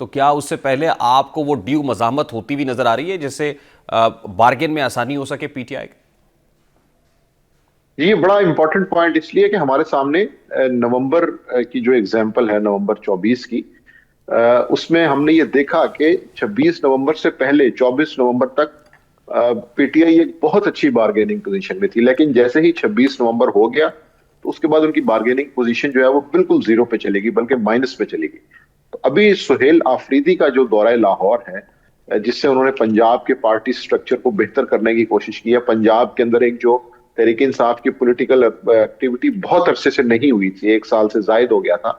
تو کیا اس سے پہلے آپ کو وہ ڈیو مزاحمت ہوتی بھی نظر آ رہی ہے جس سے بارگین میں آسانی ہو سکے پی ٹی آئی کی؟ یہ بڑا امپورٹنٹ پوائنٹ اس لیے کہ ہمارے سامنے نومبر کی جو ایگزامپل ہے، نومبر 24 کی، اس میں ہم نے یہ دیکھا کہ 26 نومبر سے پہلے 24 نومبر تک پی ٹی آئی ایک بہت اچھی بارگیننگ پوزیشن میں تھی، لیکن جیسے ہی 26 نومبر ہو گیا تو اس کے بعد ان کی بارگیننگ پوزیشن جو ہے وہ بالکل زیرو پہ چلے گی، بلکہ مائنس پہ چلے گی۔ تو ابھی سہیل آفریدی کا جو دورہ لاہور ہے، جس سے انہوں نے پنجاب کے پارٹی سٹرکچر کو بہتر کرنے کی کوشش کی ہے، پنجاب کے اندر ایک جو تحریک انصاف کی پولیٹیکل ایکٹیویٹی بہت عرصے سے نہیں ہوئی تھی، 1 سال سے زائد ہو گیا تھا،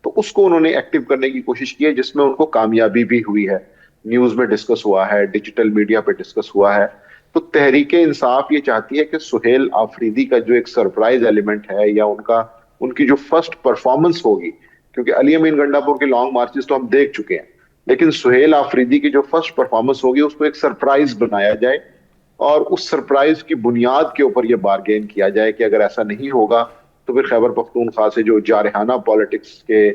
تو اس کو انہوں نے ایکٹیو کرنے کی کوشش کی ہے، جس میں ان کو کامیابی بھی ہوئی ہے۔ نیوز میں ڈسکس ہوا ہے، ڈیجیٹل میڈیا پہ ڈسکس ہوا ہے۔ تو تحریک انصاف یہ چاہتی ہے کہ سہیل آفریدی کا جو ایک سرپرائز ایلیمنٹ ہے، یا ان کی جو فرسٹ پرفارمنس ہوگی، کیونکہ علی امین گنڈا پور کے لانگ مارچز تو ہم دیکھ چکے ہیں، لیکن سہیل آفریدی کی جو فرسٹ پرفارمنس ہوگی اس کو ایک سرپرائز بنایا جائے، اور اس سرپرائز کی بنیاد کے اوپر یہ بارگین کیا جائے کہ اگر ایسا نہیں ہوگا تو پھر خیبر پختونخوا سے جو جارحانہ پالیٹکس کے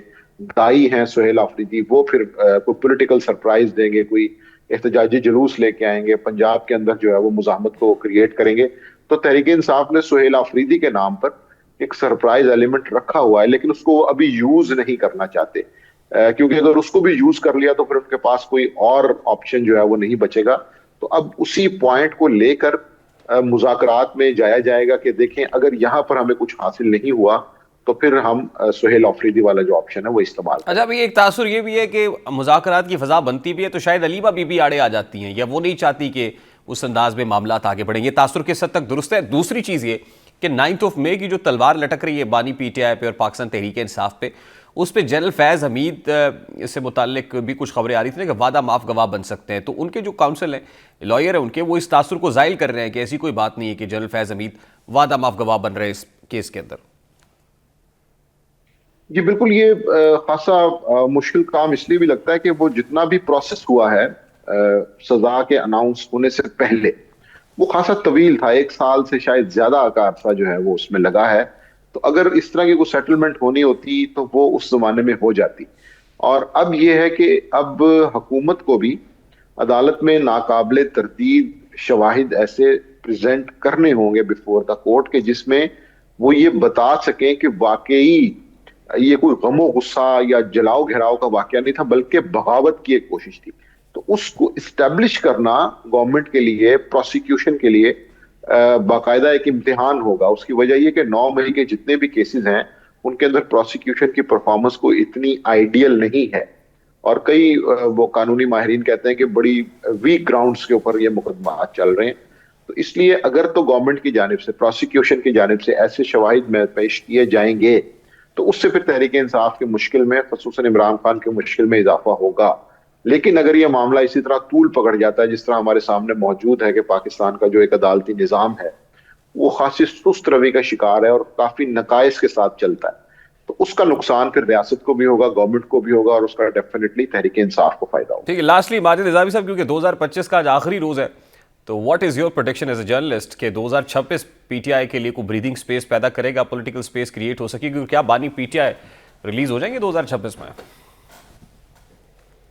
دائی ہیں سہیل آفریدی، وہ پھر کوئی پولیٹیکل سرپرائز دیں گے، کوئی احتجاجی جلوس لے کے آئیں گے، پنجاب کے اندر جو ہے وہ مزاحمت کو کریٹ کریں گے۔ تو تحریک انصاف نے سہیل آفریدی کے نام پر ایک سرپرائز ایلیمنٹ رکھا ہوا ہے، لیکن اس کو ابھی یوز نہیں کرنا چاہتے، کیونکہ اگر اس کو بھی یوز کر لیا تو پھر ان کے پاس کوئی اور آپشن جو ہے وہ نہیں بچے گا۔ تو اب اسی پوائنٹ کو لے کر مذاکرات میں جایا جائے گا کہ دیکھیں اگر یہاں پر ہمیں کچھ حاصل نہیں ہوا تو پھر ہم سہیل آفریدی والا جو آپشن ہے وہ استعمال کریں۔ اچھا، ابھی ایک تاثر یہ بھی ہے کہ مذاکرات کی فضا بنتی بھی ہے تو شاید علیمہ بی بی آڑے آ جاتی ہیں، یا وہ نہیں چاہتی کہ اس انداز میں معاملات آگے بڑھیں۔ یہ تاثر کس حد تک درست ہے؟ دوسری چیز یہ کہ 9 مئی کی جو تلوار لٹک رہی ہے بانی پی ٹی آئی پہ اور پاکستان تحریک انصاف پہ، اس پہ جنرل فیض حمید سے متعلق بھی کچھ خبریں آ رہی تھیں کہ وعدہ معاف گواہ بن سکتے ہیں، تو ان کے جو کاؤنسل ہیں، لائر ہیں ان کے، وہ اس تاثر کو زائل کر رہے ہیں کہ ایسی کوئی بات نہیں ہے کہ جنرل فیض حمید وعدہ معاف گواہ بن رہے ہیں اس کیس کے اندر۔ جی بالکل، یہ خاصا مشکل کام اس لیے بھی لگتا ہے کہ وہ جتنا بھی پروسیس ہوا ہے سزا کے اناؤنس ہونے سے پہلے، وہ خاصا طویل تھا، 1 سال سے شاید زیادہ کا عرصہ جو ہے وہ اس میں لگا ہے۔ تو اگر اس طرح کی کوئی سیٹلمنٹ ہونی ہوتی تو وہ اس زمانے میں ہو جاتی، اور اب یہ ہے کہ اب حکومت کو بھی عدالت میں ناقابل تردید شواہد ایسے پریزنٹ کرنے ہوں گے بیفور دا کورٹ کہ جس میں وہ یہ بتا سکیں کہ واقعی یہ کوئی غم و غصہ یا جلاؤ گھیراؤ کا واقعہ نہیں تھا، بلکہ بغاوت کی ایک کوشش تھی۔ تو اس کو اسٹیبلش کرنا گورنمنٹ کے لیے، پروسیکیوشن کے لیے باقاعدہ ایک امتحان ہوگا۔ اس کی وجہ یہ کہ 9 مئی کے جتنے بھی کیسز ہیں ان کے اندر پروسیکیوشن کی پرفارمنس کو اتنی آئیڈیل نہیں ہے، اور کئی وہ قانونی ماہرین کہتے ہیں کہ بڑی ویک گراؤنڈز کے اوپر یہ مقدمات چل رہے ہیں۔ تو اس لیے اگر تو گورنمنٹ کی جانب سے، پروسیکیوشن کی جانب سے ایسے شواہد میں پیش کیے جائیں گے تو اس سے پھر تحریک انصاف کے مشکل میں، خصوصاً عمران خان کے مشکل میں اضافہ ہوگا۔ لیکن اگر یہ معاملہ اسی طرح طول پکڑ جاتا ہے جس طرح ہمارے سامنے موجود ہے کہ پاکستان کا جو ایک عدالتی نظام ہے وہ خاصی سست روی کا شکار ہے اور کافی نقائص کے ساتھ چلتا ہے، تو اس کا نقصان پھر ریاست کو بھی ہوگا، گورنمنٹ کو بھی ہوگا، اور اس کا ڈیفینیٹلی تحریک انصاف کو فائدہ ہوگا۔ ٹھیک ہے، لاسٹلی ماجد نظامی صاحب، کیونکہ 2025 کا آج آخری روز ہے، تو what is your production as a journalist کہ 2026 پی ٹی آئی کے لیے کوئی بریدنگ سپیس پیدا کرے گا، پولیٹیکل سپیس کریٹ ہو سکے گی؟ کیا بانی پی ٹی آئی ریلیز ہو جائیں گے 2026 میں؟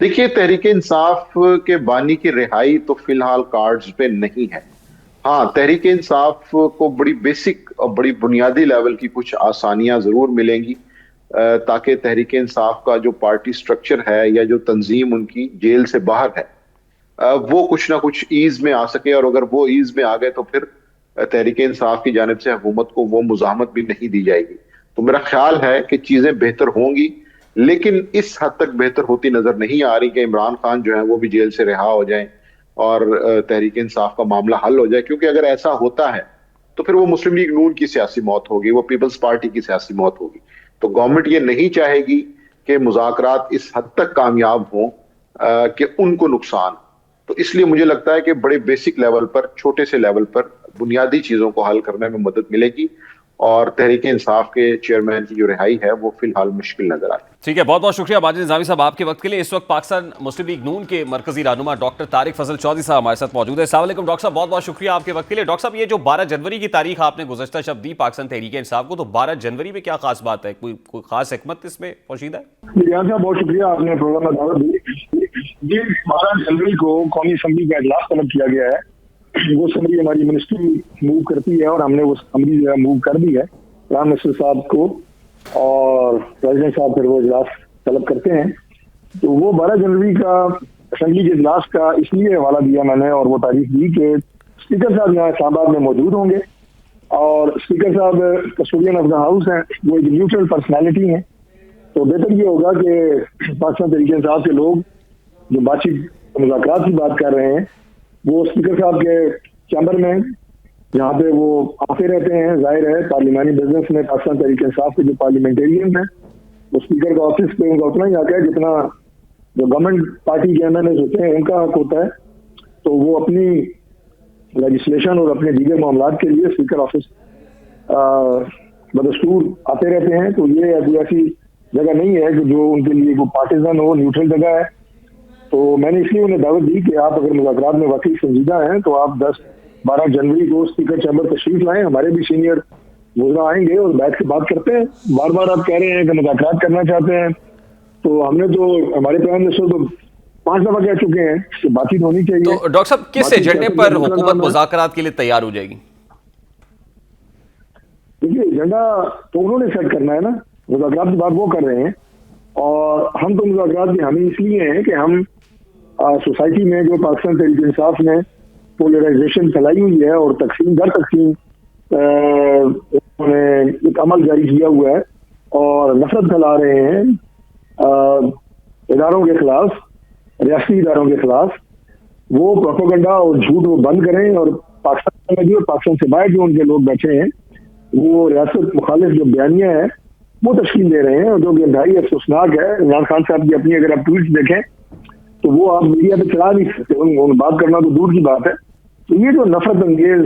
دیکھیے، تحریک انصاف کے بانی کی رہائی تو فی الحال کارڈز پہ نہیں ہے۔ ہاں، تحریک انصاف کو بڑی بیسک اور بڑی بنیادی لیول کی کچھ آسانیاں ضرور ملیں گی، تاکہ تحریک انصاف کا جو پارٹی سٹرکچر ہے یا جو تنظیم ان کی جیل سے باہر ہے وہ کچھ نہ کچھ ایز میں آ سکے، اور اگر وہ ایز میں آ گئے تو پھر تحریک انصاف کی جانب سے حکومت کو وہ مزاحمت بھی نہیں دی جائے گی۔ تو میرا خیال ہے کہ چیزیں بہتر ہوں گی، لیکن اس حد تک بہتر ہوتی نظر نہیں آ رہی کہ عمران خان جو ہیں وہ بھی جیل سے رہا ہو جائیں اور تحریک انصاف کا معاملہ حل ہو جائے، کیونکہ اگر ایسا ہوتا ہے تو پھر وہ مسلم لیگ نون کی سیاسی موت ہوگی، وہ پیپلز پارٹی کی سیاسی موت ہوگی۔ تو گورنمنٹ یہ نہیں چاہے گی کہ مذاکرات اس حد تک کامیاب ہوں کہ ان کو نقصان۔ تو اس لیے مجھے لگتا ہے کہ بڑے بیسک لیول پر، چھوٹے سے لیول پر بنیادی چیزوں کو حل کرنے میں مدد ملے گی، اور تحریک انصاف کے چیئرمین کی جو رہائی ہے وہ فی الحال مشکل نظر آتی ہے۔ ٹھیک ہے، بہت بہت شکریہ ماجد نظامی صاحب آپ کے وقت کے لیے۔ اس وقت پاکستان مسلم لیگ نون کے مرکزی رہنما ڈاکٹر طارق فضل چودھری صاحب ہمارے ساتھ موجود ہے۔ السلام علیکم ڈاکٹر صاحب، بہت بہت شکریہ آپ کے وقت کے لیے۔ ڈاکٹر صاحب، یہ جو 12 جنوری کی تاریخ آپ نے گزشتہ شب دی پاکستان تحریک انصاف کو، تو 12 جنوری میں کیا خاص بات ہے؟ کوئی خاص حکمت اس میں پوشیدہ ہے؟ ریاض صاحب بہت شکریہ، آپ نے پروگرام میں دعوت دی۔ جی 12 جنوری کو قومی اسمبلی کا اجلاس طلب کیا گیا ہے۔ وہ اسمبلی ہماری منسٹری موو کرتی ہے اور ہم نے وہ اسمبلی موو کر دی ہے پرائم منسٹر صاحب کو، اور پریزیڈنٹ صاحب پھر وہ اجلاس طلب کرتے ہیں۔ تو وہ 12 جنوری کا اسمبلی کے اجلاس کا اس لیے حوالہ دیا میں نے اور وہ تاریخ دی کہ اسپیکر صاحب یہاں اسلام آباد میں موجود ہوں گے، اور اسپیکر صاحب کسٹوڈین آف دا ہاؤس ہیں، وہ ایک نیوٹرل پرسنالٹی ہیں۔ تو بہتر یہ ہوگا کہ پاکستان تحریک انصاف کے لوگ جو بات چیت مذاکرات کی بات کر رہے ہیں وہ اسپیکر صاحب کے چیمبر میں جہاں پہ وہ آتے رہتے ہیں، ظاہر ہے پارلیمانی بزنس میں پاکستان تحریک انصاف کے جو پارلیمنٹیرین ہیں وہ اسپیکر کا آفس پہ ان کا اتنا ہی حق ہے جتنا جو گورنمنٹ پارٹی کے ایم ایل اے ہوتے ہیں ان کا حق ہوتا ہے۔ تو وہ اپنی لیجسلیشن اور اپنے دیگر معاملات کے لیے اسپیکر آفس بدستور آتے رہتے ہیں۔ تو یہ ابھی ایسی جگہ نہیں ہے کہ جو ان کے لیے وہ پارٹیزن ہو، نیوٹرل جگہ ہے۔ تو میں نے اس لیے انہیں دعوت دی کہ آپ اگر مذاکرات میں واقعی سنجیدہ ہیں تو آپ 12 جنوری کو اسپیکر چیمبر تشریف لائیں، ہمارے بھی سینئر وزراء آئیں گے اور بیٹھ کے بات کرتے ہیں۔ بار بار آپ کہہ رہے ہیں کہ مذاکرات کرنا چاہتے ہیں، تو ہم نے تو ہمارے پرائم منسٹر تو 5 دفعہ کہہ چکے ہیں کہ بات چیت ہونی چاہیے۔ تو ڈاکٹر صاحب، کس ایجنڈے پر حکومت مذاکرات کے لیے تیار ہو جائے گی؟ دیکھیے ایجنڈا تو انہوں نے سیٹ کرنا ہے نا، مذاکرات کی بات وہ کر رہے ہیں، اور ہم تو مذاکرات کے حامی اس لیے ہیں کہ ہم سوسائٹی میں جو پاکستان تحریک انصاف نے پولرائزیشن پھیلائی ہوئی ہے اور تقسیم در تقسیم انہوں نے ایک عمل جاری کیا ہوا ہے اور نفرت پھیلا رہے ہیں اداروں کے خلاف، ریاستی اداروں کے خلاف، وہ پروپیگنڈا اور جھوٹ وہ بند کریں، اور پاکستان میں بھی اور پاکستان سے باہر جو ان کے لوگ بیٹھے ہیں وہ ریاست مخالف جو بیانیہ ہے وہ تشکیل دے رہے ہیں، جو کہ انتہائی افسوسناک ہے۔ عمران خان صاحب کی اپنی اگر آپ ٹویٹس دیکھیں تو وہ آپ میڈیا پہ چلا نہیں سکتے، ان بات کرنا تو دور کی بات ہے۔ تو یہ جو نفرت انگیز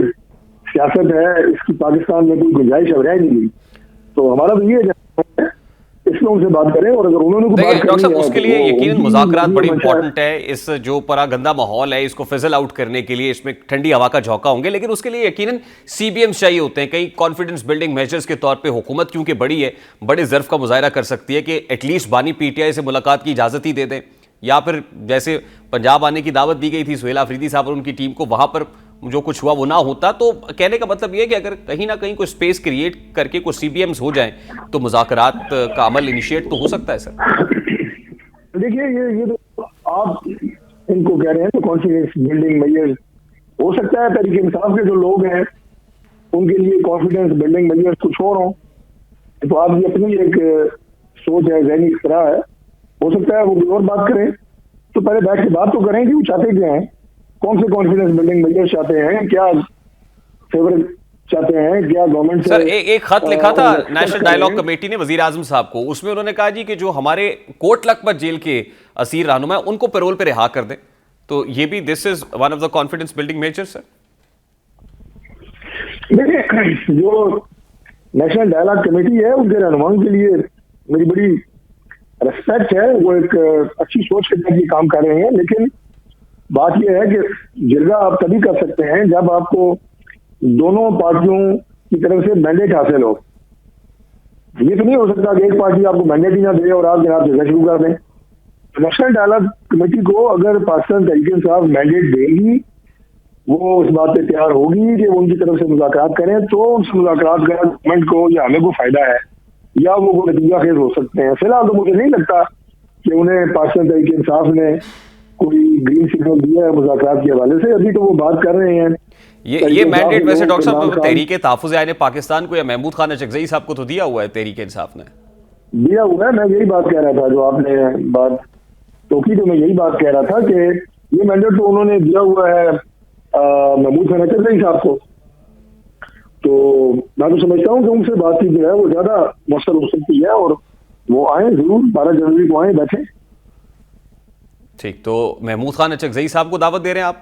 سیاست ہے اس کی پاکستان میں کوئی گنجائش اب رہ نہیں گئی۔ تو ہمارا تو یہ ہے اس میں ان سے بات کریں، اور اگر انہوں نے کوئی بات ڈاکٹر صاحب اس کے لیے یقیناً مذاکرات بڑی ہے امپورٹنٹ ہے۔ اس جو پراگندہ ماحول ہے اس کو فزل آؤٹ کرنے کے لیے اس میں ٹھنڈی ہوا کا جھونکا ہوں گے، لیکن اس کے لیے یقیناً سی بی ایمز چاہیے ہوتے ہیں، کئی کانفیڈنس بلڈنگ میجرز کے طور پہ حکومت کیونکہ بڑی ہے، بڑے ظرف کا مظاہرہ کر سکتی ہے کہ ایٹ لیسٹ بانی پی ٹی آئی سے ملاقات کی اجازت ہی دے دیں، یا پھر جیسے پنجاب آنے کی دعوت دی گئی تھی سہیل آفریدی صاحب اور ان کی ٹیم کو، وہاں پر جو کچھ ہوا وہ نہ ہوتا۔ تو کہنے کا مطلب یہ ہے کہ اگر کہیں نہ کہیں کوئی اسپیس کریٹ کر کے کوئی سی بی ایمز ہو جائیں تو مذاکرات کا عمل انیشیٹ تو ہو سکتا ہے سر۔ دیکھیے یہ تو آپ ان کو کہہ رہے ہیں تو کانفیڈنس بلڈنگ میئر ہو سکتا ہے، تحریک انصاف کے جو لوگ ہیں ان کے لیے کانفیڈنس بلڈنگ میئر کچھ اور ہوں، تو آپ کی اپنی ایک سوچ ہے، ذہنی اختراع ہے، ہو سکتا ہے وہ کوئی اور بات کریں۔ تو پہلے بیٹھ کے بات تو کریں کہ وہ چاہتے کیا ہیں، کون سے کانفیڈنس بلڈنگ میئر چاہتے ہیں، کیا فیور چاہتے ہیں، کیا گورنمنٹ سے۔ سر ایک خط لکھا تھا نیشنل ڈائیلاگ کمیٹی نے وزیر اعظم صاحب کو، اس میں انہوں نے کہا جی کہ جو ہمارے کوٹ لکھپت جیل کے اسیر رہنما ہیں ان کو پیرول پہ رہا کر دیں، تو یہ بھی دس is one of the confidence building measure sir. دیکھیں جو نیشنل ڈائیلاگ کمیٹی ہے ان کے رہنماؤں کے لیے میری بڑی ریسپیکٹ ہے، وہ ایک اچھی سوچ کے تحت یہ کام کر رہے ہیں، لیکن بات یہ ہے کہ جرگہ آپ تبھی کر سکتے ہیں جب آپ کو دونوں پارٹیوں کی طرف سے مینڈیٹ حاصل ہو۔ یہ تو نہیں ہو سکتا کہ ایک پارٹی آپ کو مینڈیٹ ہی نہ دے اور آپ جناب جرگہ شروع کر دیں۔ نیشنل ڈائیلاگ کمیٹی کو اگر پاکستان تحریک انصاف مینڈیٹ دے گی، وہ اس بات پہ تیار ہوگی کہ وہ ان کی طرف سے مذاکرات کریں، تو ان سے مذاکرات کا گورنمنٹ کو یا ہمیں کوئی فائدہ ہے یا وہ کوئی نتیجہ خیز ہو سکتے ہیں۔ فی الحال تو مجھے نہیں لگتا کہ انہیں پاکستان تحریک انصاف نے کوئی گرین سگنل دیا ہے مذاکرات کے حوالے سے، ابھی تو وہ بات کر رہے ہیں۔ یہ مینڈیٹ ویسے ڈاکٹر صاحب تحریک تحفظ آئین پاکستان کو یا محمود خان اچکزئی صاحب کو تو دیا ہوا ہے تحریک انصاف نے؟ دیا ہوا ہے، میں یہی بات کہہ رہا تھا، جو آپ نے بات توقی تو میں یہی بات کہہ رہا تھا کہ یہ مینڈیٹ تو انہوں نے دیا ہوا ہے محمود خان اچکزئی صاحب کو، تو میں تو سمجھتا ہوں کہ ان سے بات چیت جو ہے وہ زیادہ مؤثر ہو سکتی ہے، اور وہ آئیں ضرور 12 جنوری کو آئیں، بیٹھیں۔ ٹھیک، تو محمود خان اچکزئی صاحب کو دعوت دے رہے ہیں آپ؟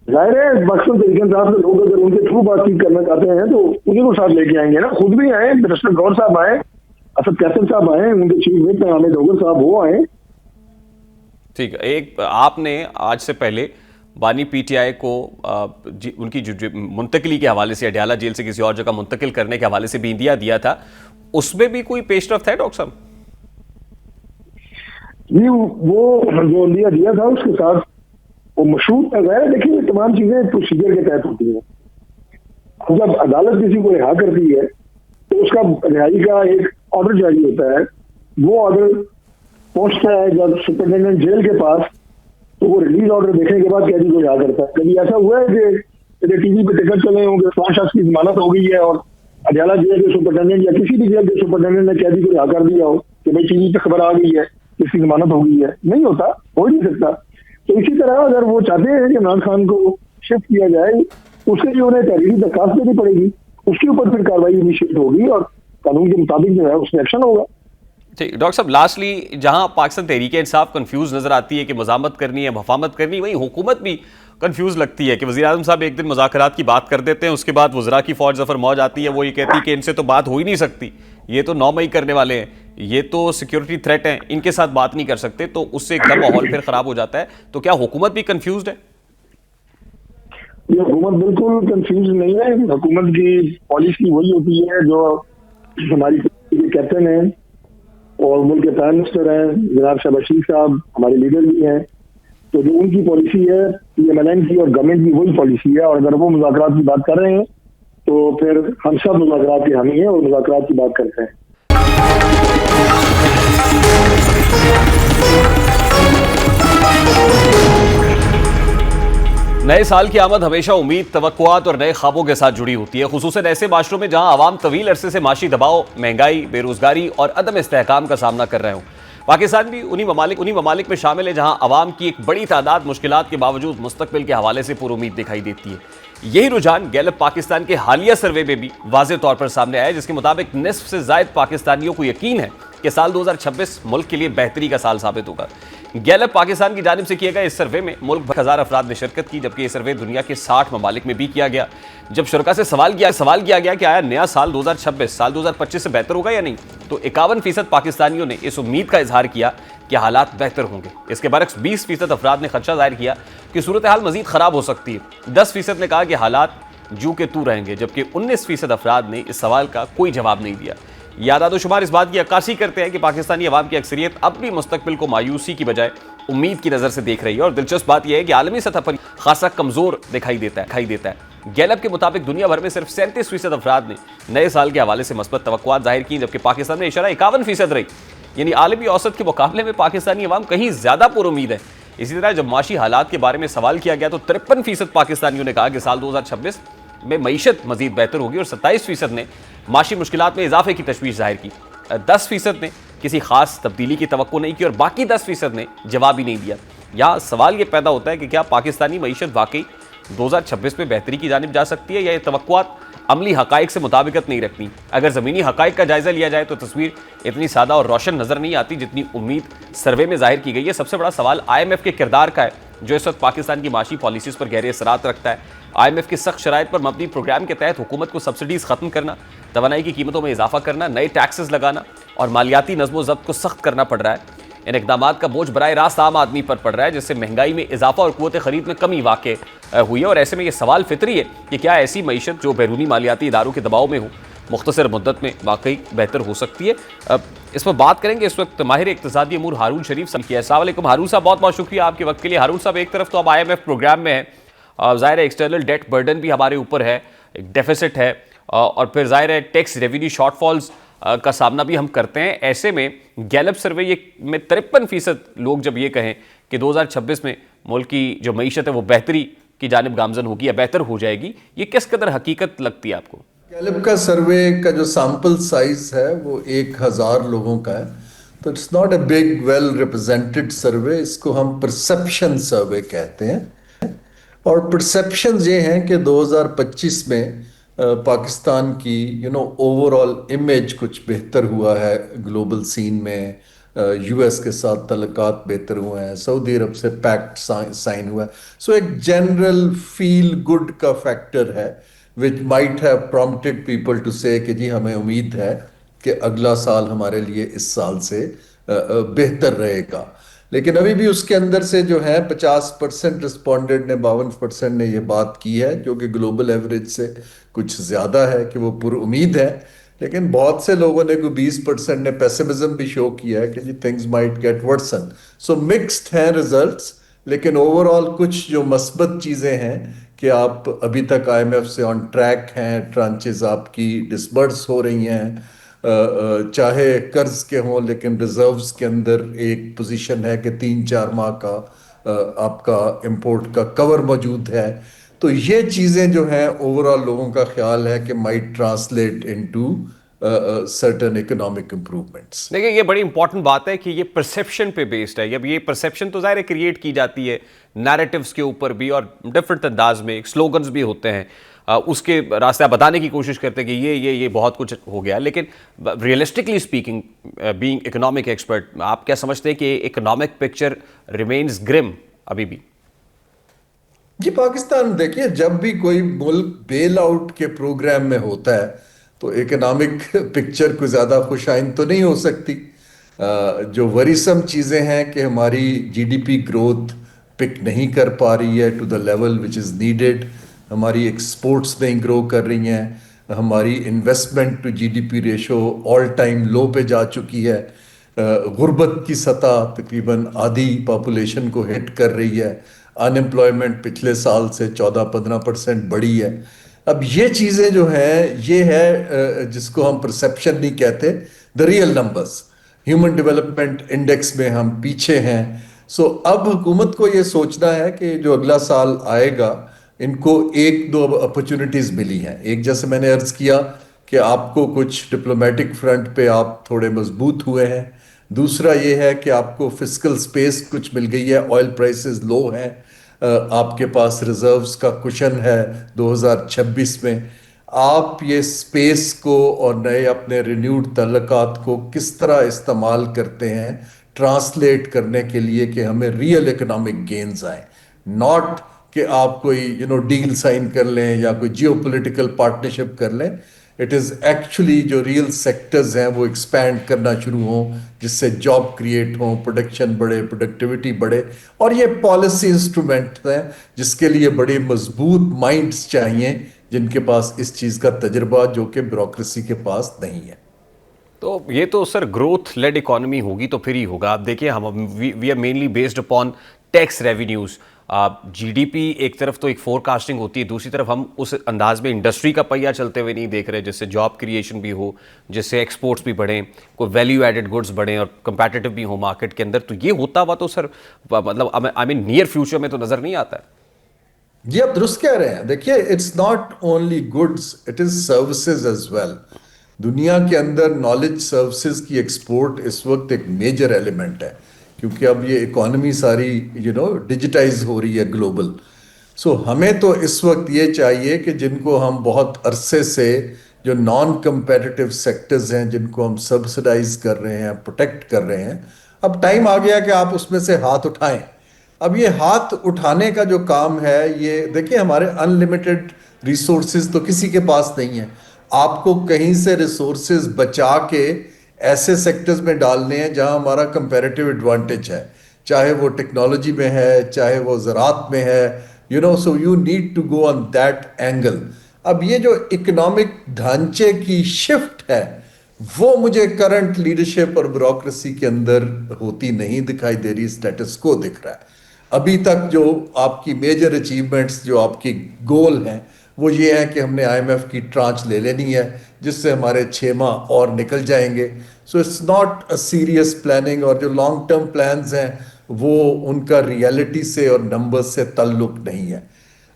ظاہر ہے مقصد طریقے صاحب سے لوگ اگر ان کے تھرو بات چیت کرنا چاہتے ہیں تو انہیں کو ساتھ لے کے آئیں گے نا. خود بھی آئے, منسٹر گور صاحب آئے, اسد کیسر صاحب آئے, ان کے چیف وپ حامد اوگر صاحب وہ آئے. ٹھیک ہے. ایک آپ نے آج سے پہلے بانی پی ٹی آئی کو ان کی منتقلی کے حوالے سے اڈیالہ جیل سے کسی اور جگہ منتقل کرنے کے حوالے سے بھی اندیا دیا تھا, اس میں بھی کوئی پیش رفت ہے ڈاکٹر صاحب؟ جی وہ جو اندیا دیا تھا اس کے ساتھ وہ مشروط تھا. غیر دیکھیے یہ تمام چیزیں پروسیجر کے تحت ہوتی ہیں. جب عدالت کسی کو رہا کرتی ہے تو اس کا رہائی کا ایک آرڈر جاری ہوتا ہے. وہ آرڈر پہنچتا ہے جب سپرنٹینڈنٹ جیل کے پاس تو وہ ریلیز آرڈر دیکھنے کے بعد قیدی کو رہا کرتا ہے. کبھی ایسا ہوا ہے کہ ٹی وی پہ ٹکٹ چلے ہوں گے, 5 شخص کی ضمانت ہو گئی ہے اور اڈیالہ جیل کے سپرنٹینڈنٹ یا کسی بھی جیل کے سپرنٹینڈنٹ نے قیدی کو رہا کر دیا ہو کہ بھائی ٹی وی پہ خبر آ گئی ہے, کس کی ضمانت ہو گئی ہے. نہیں ہوتا, ہو ہی نہیں سکتا. تو اسی طرح اگر وہ چاہتے ہیں کہ عمران خان کو شفٹ کیا جائے, اس کے لیے انہیں تحریری درخواست دینی پڑے گی, اس کے اوپر پھر کاروائی انیشیٹ ہوگی اور قانون کے مطابق جو ہے اس میں ایکشن ہوگا. ٹھیک. ڈاکٹر صاحب لاسٹلی, جہاں پاکستان تحریک انصاف کنفیوز نظر آتی ہے کہ مزاحمت کرنی ہے مفاہمت کرنی, وہیں حکومت بھی کنفیوز لگتی ہے کہ وزیر اعظم صاحب ایک دن مذاکرات کی بات کر دیتے ہیں, اس کے بعد وزراء کی فوج ظفر موج آتی ہے, وہ یہ کہتی ہے کہ ان سے تو بات ہو ہی نہیں سکتی, یہ تو 9 مئی کرنے والے ہیں, یہ تو سیکیورٹی تھریٹ ہیں, ان کے ساتھ بات نہیں کر سکتے, تو اس سے ایک دم ماحول پھر خراب ہو جاتا ہے. تو کیا حکومت بھی کنفیوزڈ ہے؟ یہ حکومت بالکل کنفیوز نہیں ہے. حکومت کی پالیسی وہی ہوتی ہے جو ہماری کیپٹن ہیں اور ملک کے پرائم منسٹر ہیں جناب شہباز شریف صاحب, ہمارے لیڈر بھی ہیں. تو جو ان کی پالیسی ہے پی ایم ایل این کی اور گورنمنٹ کی وہی پالیسی ہے, اور اگر وہ مذاکرات کی بات کر رہے ہیں تو پھر ہم سب مذاکرات کے حامی ہیں اور مذاکرات کی بات کرتے ہیں. نئے سال کی آمد ہمیشہ امید, توقعات اور نئے خوابوں کے ساتھ جڑی ہوتی ہے, خصوصاً ایسے معاشروں میں جہاں عوام طویل عرصے سے معاشی دباؤ, مہنگائی, بے روزگاری اور عدم استحکام کا سامنا کر رہے ہوں. پاکستان بھی انہی ممالک میں شامل ہے جہاں عوام کی ایک بڑی تعداد مشکلات کے باوجود مستقبل کے حوالے سے پر امید دکھائی دیتی ہے. یہی رجحان گیلپ پاکستان کے حالیہ سروے میں بھی واضح طور پر سامنے آیا ہے, جس کے مطابق نصف سے زائد پاکستانیوں کو یقین ہے کہ سال 2026 ملک کے لیے بہتری کا سال ثابت ہوگا. گیلپ پاکستان کی جانب سے کیے گئے اس سروے میں ملک 1000 افراد نے شرکت کی, جبکہ یہ سروے دنیا کے 60 ممالک میں بھی کیا گیا. جب شرکاء سے سوال کیا گیا کہ آیا نیا سال 2026 سال 2025 سے بہتر ہوگا یا نہیں, تو 51% پاکستانیوں نے اس امید کا اظہار کیا کہ حالات بہتر ہوں گے. اس کے برعکس 20% افراد نے خدشہ ظاہر کیا کہ صورتحال مزید خراب ہو سکتی ہے. 10% نے کہا کہ حالات جو کہ تو رہیں گے, جبکہ 19% افراد نے اس سوال کا کوئی جواب نہیں دیا. یہ اعداد و شمار اس بات کی عکاسی کرتے ہیں کہ پاکستانی عوام کی اکثریت اب بھی مستقبل کو مایوسی کی بجائے امید کی نظر سے دیکھ رہی ہے, اور دلچسپ بات یہ ہے کہ عالمی سطح پر خاصا کمزور دکھائی دیتا ہے. گیلپ کے مطابق دنیا بھر میں صرف 37% افراد نے نئے سال کے حوالے سے مثبت توقعات ظاہر کی, جبکہ پاکستان میں اشارہ 51% رہی. یعنی عالمی اوسط کے مقابلے میں پاکستانی عوام کہیں زیادہ پر امید ہے. اسی طرح جب معاشی حالات کے بارے میں سوال کیا گیا تو 53% پاکستانیوں نے کہا کہ سال 2026 میں معیشت مزید بہتر ہوگی, اور 27% نے معاشی مشکلات میں اضافے کی تشویش ظاہر کی. 10% نے کسی خاص تبدیلی کی توقع نہیں کی, اور باقی 10% نے جواب ہی نہیں دیا. یہاں سوال یہ پیدا ہوتا ہے کہ کیا پاکستانی معیشت واقعی 2026 میں بہتری کی جانب جا سکتی ہے, یا یہ توقعات عملی حقائق سے مطابقت نہیں رکھتی؟ اگر زمینی حقائق کا جائزہ لیا جائے تو تصویر اتنی سادہ اور روشن نظر نہیں آتی جتنی امید سروے میں ظاہر کی گئی ہے. سب سے بڑا سوال IMF کے کردار کا ہے, جو اس وقت پاکستان کی معاشی پالیسیز پر گہرے اثرات رکھتا ہے. IMF کے سخت شرائط پر مبنی پروگرام کے تحت حکومت کو سبسڈیز ختم کرنا, توانائی کی قیمتوں میں اضافہ کرنا, نئے ٹیکسز لگانا اور مالیاتی نظم و ضبط کو سخت کرنا پڑ رہا ہے. ان اقدامات کا بوجھ براہ راست عام آدمی پر پڑ رہا ہے, جس سے مہنگائی میں اضافہ اور قوت خرید میں کمی واقع ہوئی ہے. اور ایسے میں یہ سوال فطری ہے کہ کیا ایسی معیشت جو بیرونی مالیاتی اداروں کے دباؤ میں ہو مختصر مدت میں واقعی بہتر ہو سکتی ہے؟ اس پر بات کریں گے اس وقت ماہر اقتصادی امور ہارون شریف صاحب کی. السلام علیکم ہارون صاحب, بہت بہت شکریہ آپ کے وقت کے لیے. ہارون صاحب, ایک طرف تو اب IMF پروگرام میں ہے, ظاہر ہے ایکسٹرنل ڈیٹ برڈن بھی ہمارے اوپر ہے, ایک ڈیفیسٹ ہے, اور پھر ظاہر ہے ٹیکس ریونیو شارٹ فالز کا سامنا بھی ہم کرتے ہیں. ایسے میں گیلپ سروے میں 53% لوگ جب یہ کہیں کہ 2026 میں ملک کی جو معیشت ہے وہ بہتری کی جانب گامزن ہوگی یا بہتر ہو جائے گی, یہ کس قدر حقیقت لگتی ہے آپ کو؟ گیلپ کا سروے کا جو سیمپل سائز ہے وہ 1000 لوگوں کا ہے, تو it's not a big well represented survey. اس کو ہم پرسیپشن سروے کہتے ہیں, اور پرسیپشنز یہ ہیں کہ 2025 میں پاکستان کی اوور آل امیج کچھ بہتر ہوا ہے گلوبل سین میں. یو ایس کے ساتھ تعلقات بہتر ہوئے ہیں, سعودی عرب سے پیکٹ سائن ہوا ہے. سو ایک جنرل فیل گڈ کا فیکٹر ہے which might have prompted people to say کہ جی ہمیں امید ہے کہ اگلا سال ہمارے لیے اس سال سے بہتر رہے گا. لیکن ابھی بھی اس کے اندر سے جو ہے 50% رسپونڈنٹ نے 52% نے یہ بات کی ہے, جو کہ گلوبل ایوریج سے کچھ زیادہ ہے کہ وہ پر امید ہے. لیکن بہت سے لوگوں نے کوئی 20% نے پیسمزم بھی شو کیا ہے کہ جی تھنگز مائٹ گیٹ ورسن. سو مکسڈ ہیں ریزلٹس, لیکن اوور آل کچھ جو مثبت چیزیں ہیں کہ آپ ابھی تک آئی ایم ایف سے آن ٹریک ہیں, ٹرانچز آپ کی ڈسبرس ہو رہی ہیں, چاہے قرض کے ہوں لیکن ریزروز کے اندر ایک پوزیشن ہے کہ 3-4 ماہ کا آپ کا امپورٹ کا کور موجود ہے. تو یہ چیزیں جو ہیں اوور آل لوگوں کا خیال ہے کہ might translate into certain economic improvements. دیکھیں یہ بڑی امپورٹنٹ بات ہے کہ یہ پرسیپشن پہ بیسڈ ہے. اب یہ پرسیپشن تو ظاہر ہے کریٹ کی جاتی ہے نیریٹیوز کے اوپر بھی, اور ڈفرینٹ انداز میں سلوگنز بھی ہوتے ہیں, اس کے راستے آپ بتانے کی کوشش کرتے ہیں کہ یہ بہت کچھ ہو گیا. لیکن realistically speaking, being economic expert, آپ کیا سمجھتے ہیں کہ اکنامک پکچر ریمینز گرم ابھی بھی؟ جی پاکستان دیکھیے, جب بھی کوئی ملک بیل آؤٹ کے پروگرام میں ہوتا ہے تو اکنامک پکچر کو زیادہ خوش آئند تو نہیں ہو سکتی. جو وریسم چیزیں ہیں کہ ہماری جی ڈی پی گروتھ پک نہیں کر پا رہی ہے to the level which is needed, ہماری ایکسپورٹس نہیں گرو کر رہی ہیں, ہماری investment to G D P ratio all time low پہ جا چکی ہے, غربت کی سطح تقریباً آدھی پاپولیشن کو ہٹ کر رہی ہے, انمپلائمنٹ پچھلے سال سے 14-15% بڑھی ہے. اب یہ چیزیں جو ہیں یہ ہے جس کو ہم پرسیپشن نہیں کہتے, the real numbers. Human development index میں ہم پیچھے ہیں. سو اب حکومت کو یہ سوچنا ہے کہ جو اگلا سال آئے گا ان کو 1-2 اپرچونٹیز ملی ہیں. ایک جیسے میں نے عرض کیا کہ آپ کو کچھ ڈپلومیٹک فرنٹ پہ آپ تھوڑے مضبوط ہوئے ہیں. دوسرا یہ ہے کہ آپ کو فسکل سپیس کچھ مل گئی ہے, آئل پرائسز لو ہیں, آپ کے پاس ریزروز کا کشن ہے 2026 میں. آپ یہ سپیس کو اور نئے اپنے رینیوڈ تعلقات کو کس طرح استعمال کرتے ہیں ٹرانسلیٹ کرنے کے لیے کہ ہمیں ریئل اکنامک گینز آئیں, ناٹ کہ آپ کوئی ڈیل سائن کر لیں یا کوئی جیو پولیٹیکل پارٹنرشپ کر لیں. اٹ از ایکچولی جو ریئل سیکٹرز ہیں وہ ایکسپینڈ کرنا شروع ہوں, جس سے جاب کریٹ ہوں, پروڈکشن بڑھے, پروڈکٹیوٹی بڑھے. اور یہ پالیسی انسٹرومنٹ ہیں جس کے لیے بڑے مضبوط مائنڈز چاہیے جن کے پاس اس چیز کا تجربہ جو کہ بیوروکریسی کے پاس نہیں ہے. تو یہ تو سر گروتھ لیڈ اکانومی ہوگی تو پھر ہی ہوگا. آپ دیکھیں ہم we are mainly based upon tax revenues. G D P ایک طرف تو ایک فور کاسٹنگ ہوتی ہے, دوسری طرف ہم اس انداز میں انڈسٹری کا پہیہ چلتے ہوئے نہیں دیکھ رہے جس سے جاب کریشن بھی ہو, جس سے ایکسپورٹس بھی بڑھیں, کوئی ویلیو ایڈڈ گڈس بڑھیں اور کمپیٹیٹو بھی ہو مارکیٹ کے اندر. تو یہ ہوتا ہوا تو سر مطلب آئی مین نیئر فیوچر میں تو نظر نہیں آتا ہے. جی آپ درست کہہ رہے ہیں. دیکھیے it's not only goods, it is services as well. دنیا کے اندر نالج سروسز کی ایکسپورٹ اس وقت ایک میجر ایلیمنٹ ہے کیونکہ اب یہ اکانومی ساری ڈیجیٹائز ہو رہی ہے گلوبل. سو ہمیں تو اس وقت یہ چاہیے کہ جن کو ہم بہت عرصے سے جو نان کمپیٹیٹیو سیکٹرز ہیں جن کو ہم سبسڈائز کر رہے ہیں, پروٹیکٹ کر رہے ہیں, اب ٹائم آ گیا کہ آپ اس میں سے ہاتھ اٹھائیں. اب یہ ہاتھ اٹھانے کا جو کام ہے یہ دیکھیں, ہمارے انلمیٹڈ ریسورسز تو کسی کے پاس نہیں ہیں. آپ کو کہیں سے ریسورسز بچا کے ایسے سیکٹرز میں ڈالنے ہیں جہاں ہمارا کمپیریٹیو ایڈوانٹیج ہے, چاہے وہ ٹیکنالوجی میں ہے, چاہے وہ زراعت میں ہے, so you need to go on that angle. اب یہ جو اکنامک ڈھانچے کی شفٹ ہے وہ مجھے کرنٹ لیڈرشپ اور بیوروکریسی کے اندر ہوتی نہیں دکھائی دے رہی, اسٹیٹس کو دکھ رہا ہے. ابھی تک جو آپ کی میجر اچیومنٹس جو آپ کی گول ہیں وہ یہ ہے کہ ہم نے آئی ایم ایف کی ٹرانچ لے لینی ہے جس سے ہمارے 6 ماہ اور نکل جائیں گے. So it's not a serious planning, اور جو لانگ ٹرم پلانز ہیں وہ ان کا ریئلٹی سے اور نمبرز سے تعلق نہیں ہے.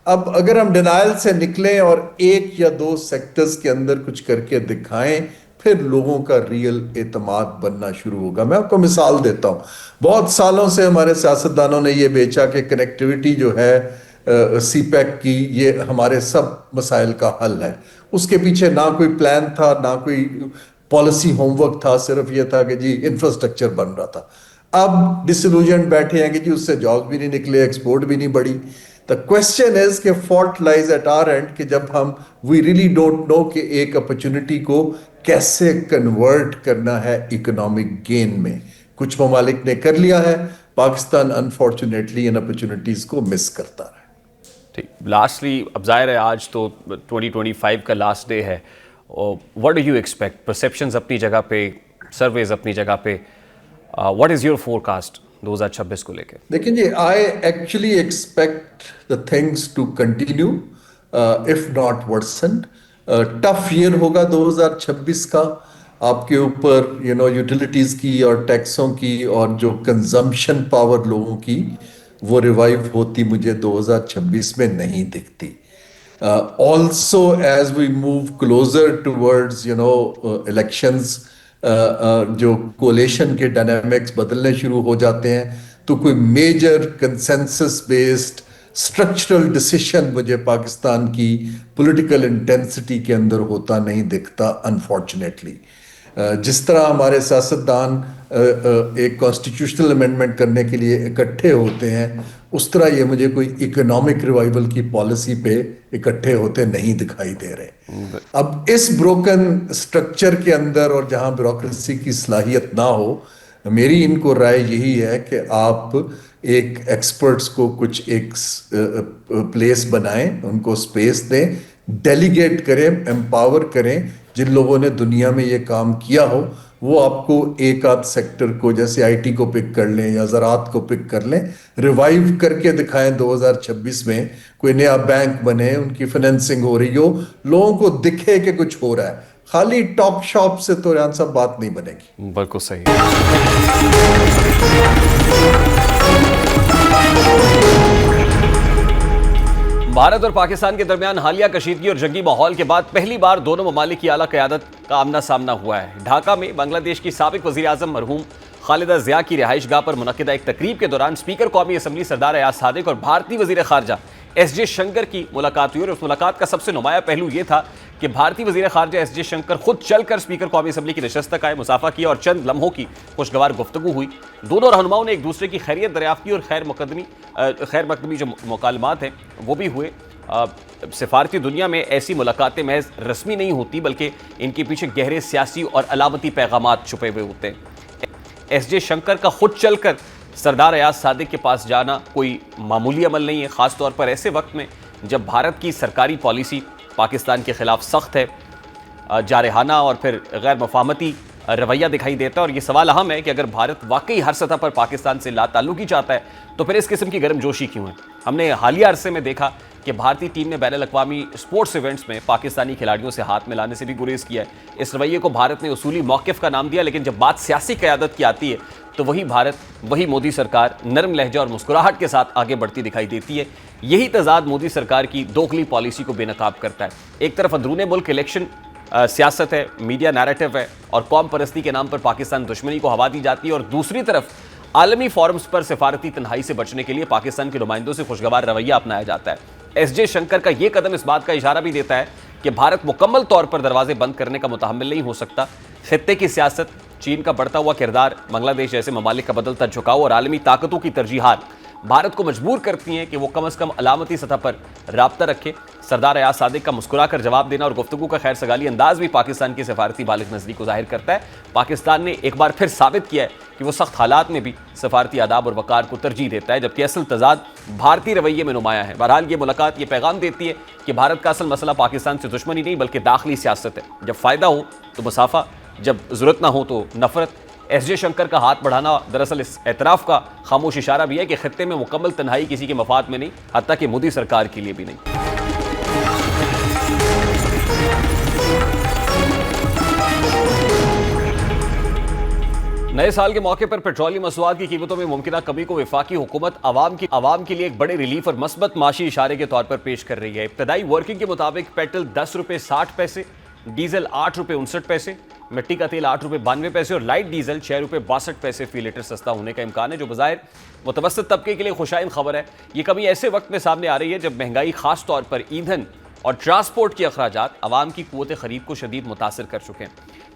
اب اگر ہم ڈینائل سے نکلیں اور 1 یا 2 سیکٹرز کے اندر کچھ کر کے دکھائیں پھر لوگوں کا ریئل اعتماد بننا شروع ہوگا. میں آپ کو مثال دیتا ہوں, بہت سالوں سے ہمارے سیاستدانوں نے یہ بیچا کہ کنیکٹیوٹی جو ہے سی پیک کی یہ ہمارے سب مسائل کا حل ہے. اس کے پیچھے نہ کوئی پلان تھا, نہ کوئی پالیسی ہوم ورک تھا صرف یہ تھا کہ جی انفراسٹرکچر بن رہا تھا. اب ڈسلوژن بیٹھے ہیں کہ جی اس سے جاب بھی نہیں نکلے, ایکسپورٹ بھی نہیں بڑھی. The question is کہ fault lies at our end کہ جب ہم we really don't know کہ ایک اپرچونٹی کو کیسے کنورٹ کرنا ہے اکنامک گین میں. کچھ ممالک نے کر لیا ہے, پاکستان انفارچونیٹلی ان اپرچونٹیز کو مس کرتا ہے. لاسٹلی اب ظاہر ہے آج تو 2025 کا لاسٹ ڈے ہے. What do you expect? Perceptions اپنی جگہ پہ, سرویز اپنی جگہ پہ, what is your forecast 2026 کو لے کے؟ دیکھیں جی, I actually expect the things to continue if not worsen. Tough year ہوگا 2026 کا آپ کے اوپر, یوٹیلیٹیز کی اور ٹیکسوں کی اور جو کنزمپشن پاور لوگوں کی وہ ریوائیو ہوتی مجھے 2026 میں نہیں دکھتی. Also as we move closer towards elections, جو کولیشن کے ڈائنامکس بدلنے شروع ہو جاتے ہیں تو کوئی major consensus based structural decision مجھے پاکستان کی پولیٹیکل انٹینسٹی کے اندر ہوتا نہیں دکھتا انفارچونیٹلی. جس طرح ہمارے سیاستدان ایک کانسٹیٹیوشنل امینڈمنٹ کرنے کے لیے اکٹھے ہوتے ہیں, اس طرح یہ مجھے کوئی اکنامک ریوائول کی پالیسی پہ اکٹھے ہوتے نہیں دکھائی دے رہے. اب اس بروکن اسٹرکچر کے اندر اور جہاں بیوروکریسی کی صلاحیت نہ ہو, میری ان کو رائے یہی ہے کہ آپ ایک ایکسپرٹس کو کچھ ایک پلیس بنائیں, ان کو اسپیس دیں, ڈیلیگیٹ کریں, امپاور کریں. جن لوگوں نے دنیا میں یہ کام کیا ہو وہ آپ کو ایک آدھ سیکٹر کو, جیسے آئی ٹی کو پک کر لیں یا زراعت کو پک کر لیں, ریوائیو کر کے دکھائیں 2026 میں. کوئی نیا بینک بنے, ان کی فنانسنگ ہو رہی ہو, لوگوں کو دکھے کہ کچھ ہو رہا ہے. خالی ٹاک شاپ سے تو ریان صاحب بات نہیں بنے گی. بالکل صحیح. بھارت اور پاکستان کے درمیان حالیہ کشیدگی اور جنگی ماحول کے بعد پہلی بار دونوں ممالک کی اعلیٰ قیادت کا آمنا سامنا ہوا ہے. ڈھاکہ میں بنگلہ دیش کی سابق وزیر اعظم مرحوم خالدہ ضیاء کی رہائش گاہ پر منعقدہ ایک تقریب کے دوران اسپیکر قومی اسمبلی سردار ایاز صادق اور بھارتی وزیر خارجہ ایس جے شنکر کی ملاقات ہوئی. اور اس ملاقات کا سب سے نمایاں پہلو یہ تھا کہ بھارتی وزیر خارجہ ایس جے شنکر خود چل کر اسپیکر قومی اسمبلی کی نشست تک آئے, مسافہ کیا اور چند لمحوں کی خوشگوار گفتگو ہوئی. دونوں رہنماؤں نے ایک دوسرے کی خیریت دریافت کی اور خیر مقدمی جو مکالمات ہیں وہ بھی ہوئے. سفارتی دنیا میں ایسی ملاقاتیں محض رسمی نہیں ہوتی بلکہ ان کے پیچھے گہرے سیاسی اور علامتی پیغامات چھپے ہوئے ہوتے ہیں. ایس جے شنکر کا خود چل کر سردار ایاز صادق کے پاس جانا کوئی معمولی عمل نہیں ہے, خاص طور پر ایسے وقت میں جب بھارت کی سرکاری پالیسی پاکستان کے خلاف سخت ہے, جارحانہ اور پھر غیر مفاہمتی رویہ دکھائی دیتا ہے. اور یہ سوال اہم ہے کہ اگر بھارت واقعی ہر سطح پر پاکستان سے لا تعلقی چاہتا ہے تو پھر اس قسم کی گرم جوشی کیوں ہے؟ ہم نے حالیہ عرصے میں دیکھا کہ بھارتی ٹیم نے بین الاقوامی اسپورٹس ایونٹس میں پاکستانی کھلاڑیوں سے ہاتھ ملانے سے بھی گریز کیا ہے. اس رویے کو بھارت نے اصولی موقف کا نام دیا, لیکن جب بات سیاسی قیادت کی آتی ہے تو وہی بھارت, وہی مودی سرکار نرم لہجہ اور مسکراہٹ کے ساتھ آگے بڑھتی دکھائی دیتی ہے. یہی تضاد مودی سرکار کی دوغلی پالیسی کو بے نقاب کرتا ہے. ایک طرف اندرون ملک الیکشن سیاست ہے, میڈیا نیریٹو ہے اور قوم پرستی کے نام پر پاکستان دشمنی کو ہوا دی جاتی ہے, اور دوسری طرف عالمی فورمز پر سفارتی تنہائی سے بچنے کے لیے پاکستان کے نمائندوں سے خوشگوار رویہ اپنایا جاتا ہے. ایس جے شنکر کا یہ قدم اس بات کا اشارہ بھی دیتا ہے کہ بھارت مکمل طور پر دروازے بند کرنے کا متحمل نہیں ہو سکتا. خطے کی سیاست, چین کا بڑھتا ہوا کردار, بنگلہ دیش جیسے ممالک کا بدلتا جھکاؤ اور عالمی طاقتوں کی ترجیحات بھارت کو مجبور کرتی ہیں کہ وہ کم از کم علامتی سطح پر رابطہ رکھے. سردار ایاز صادق کا مسکرا کر جواب دینا اور گفتگو کا خیر سگالی انداز بھی پاکستان کی سفارتی بالغ نظری کو ظاہر کرتا ہے. پاکستان نے ایک بار پھر ثابت کیا ہے کہ وہ سخت حالات میں بھی سفارتی آداب اور وقار کو ترجیح دیتا ہے, جبکہ اصل تضاد بھارتی رویے میں نمایاں ہے. بہرحال یہ ملاقات یہ پیغام دیتی ہے کہ بھارت کا اصل مسئلہ پاکستان سے دشمنی نہیں بلکہ داخلی سیاست ہے. جب فائدہ ہو تو مسافہ, جب ضرورت نہ ہو تو نفرت. ایس جے شنکر کا ہاتھ بڑھانا دراصل اس اعتراف کا خاموش اشارہ بھی ہے کہ خطے میں مکمل تنہائی کسی کے مفاد میں نہیں, حتیٰ کہ مودی سرکار کے لیے بھی نہیں. نئے سال کے موقع پر پیٹرولیم مصنوعات کی قیمتوں میں ممکنہ کمی کو وفاقی حکومت عوام کے لیے ایک بڑے ریلیف اور مثبت معاشی اشارے کے طور پر پیش کر رہی ہے. ابتدائی ورکنگ کے مطابق پیٹرول 10 روپے 60 پیسے, ڈیزل 8 روپے 59 پیسے, مٹی کا تیل 8 روپے 92 پیسے اور لائٹ ڈیزل 6 روپے 62 پیسے فی لیٹر سستا ہونے کا امکان ہے, جو بظاہر متوسط طبقے کے لیے خوشائند خبر ہے. یہ کمی ایسے وقت میں سامنے آ رہی ہے جب مہنگائی خاص طور پر ایندھن اور ٹرانسپورٹ کے اخراجات عوام کی قوت خرید کو شدید متاثر کر چکے ہیں.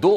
2